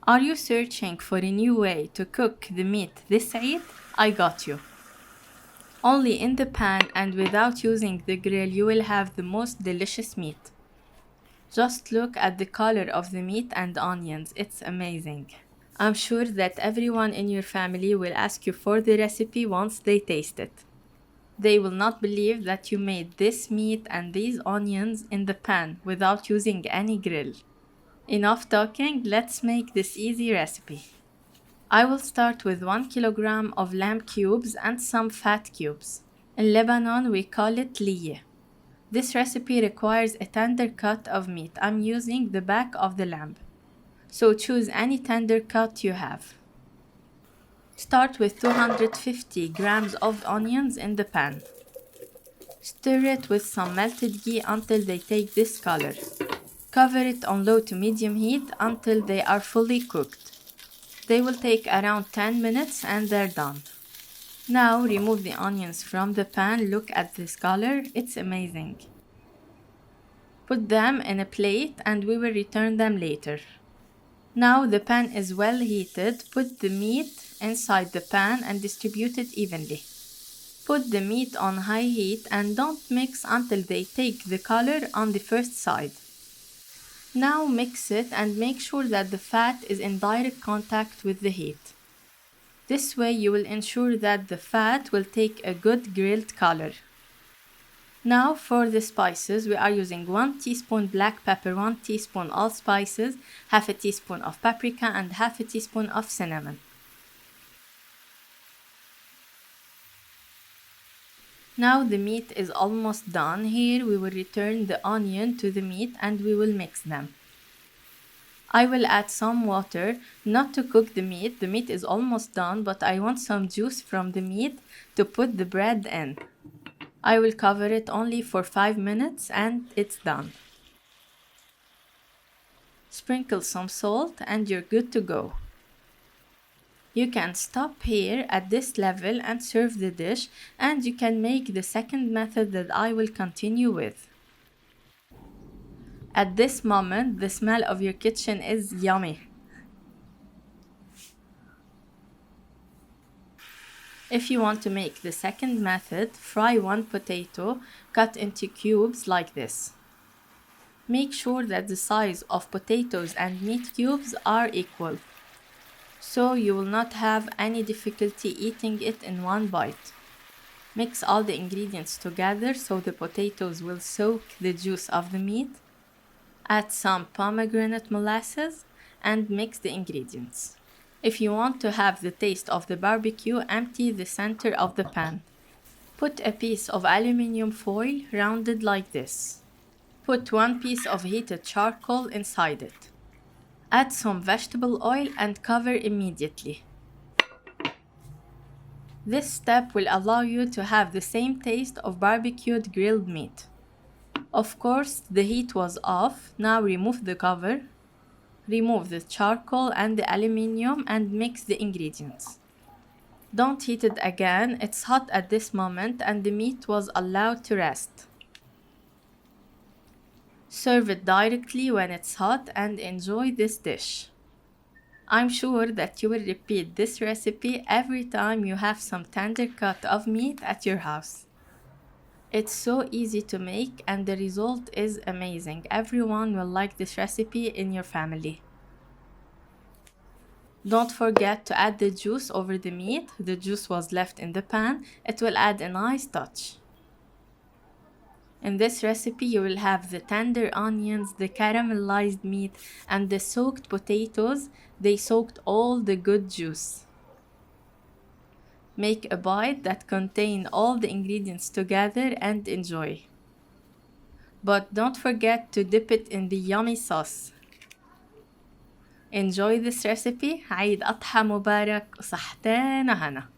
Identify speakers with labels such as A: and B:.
A: Are you searching for a new way to cook the meat this Eid? I got you. Only in the pan and without using the grill you will have the most delicious meat. Just look at the color of the meat and onions, it's amazing. I'm sure that everyone in your family will ask you for the recipe once they taste it. They will not believe that you made this meat and these onions in the pan without using any grill. Enough talking, let's make this easy recipe. I will start with 1 kilogram of lamb cubes and some fat cubes. In Lebanon, we call it liye. This recipe requires a tender cut of meat. I'm using the back of the lamb. So choose any tender cut you have. Start with 250 grams of onions in the pan. Stir it with some melted ghee until they take this color. Cover it on low to medium heat until they are fully cooked. They will take around 10 minutes and they're done. Now remove the onions from the pan. Look at this color, it's amazing. Put them in a plate and we will return them later. Now the pan is well heated. Put the meat inside the pan and distribute it evenly. Put the meat on high heat and don't mix until they take the color on the first side. Now mix it and make sure that the fat is in direct contact with the heat. This way you will ensure that the fat will take a good grilled color. Now for the spices, we are using 1 teaspoon black pepper, 1 teaspoon allspices, half a teaspoon of paprika and half a teaspoon of cinnamon. Now the meat is almost done. Here we will return the onion to the meat and we will mix them. I will add some water, not to cook the meat. The meat is almost done, but I want some juice from the meat to put the bread in. I will cover it only for 5 minutes and it's done. Sprinkle some salt and you're good to go. You can stop here at this level and serve the dish, and you can make the second method that I will continue with. At this moment, the smell of your kitchen is yummy. If you want to make the second method, fry 1 potato cut into cubes like this. Make sure that the size of potatoes and meat cubes are equal, so you will not have any difficulty eating it in one bite. Mix all the ingredients together so the potatoes will soak the juice of the meat. Add some pomegranate molasses and mix the ingredients. If you want to have the taste of the barbecue, empty the center of the pan. Put a piece of aluminum foil rounded like this. Put 1 piece of heated charcoal inside it. Add some vegetable oil and cover immediately. This step will allow you to have the same taste of barbecued grilled meat. Of course, the heat was off. Now remove the cover. Remove the charcoal and the aluminum and mix the ingredients. Don't heat it again. It's hot at this moment and the meat was allowed to rest. Serve it directly when it's hot and enjoy this dish. I'm sure that you will repeat this recipe every time you have some tender cut of meat at your house. It's so easy to make and the result is amazing. Everyone will like this recipe in your family. Don't forget to add the juice over the meat. The juice was left in the pan. It will add a nice touch. In this recipe, you will have the tender onions, the caramelized meat, and the soaked potatoes. They soaked all the good juice. Make a bite that contains all the ingredients together and enjoy. But don't forget to dip it in the yummy sauce. Enjoy this recipe. عيد أضحى مبارك وصحتين هنا.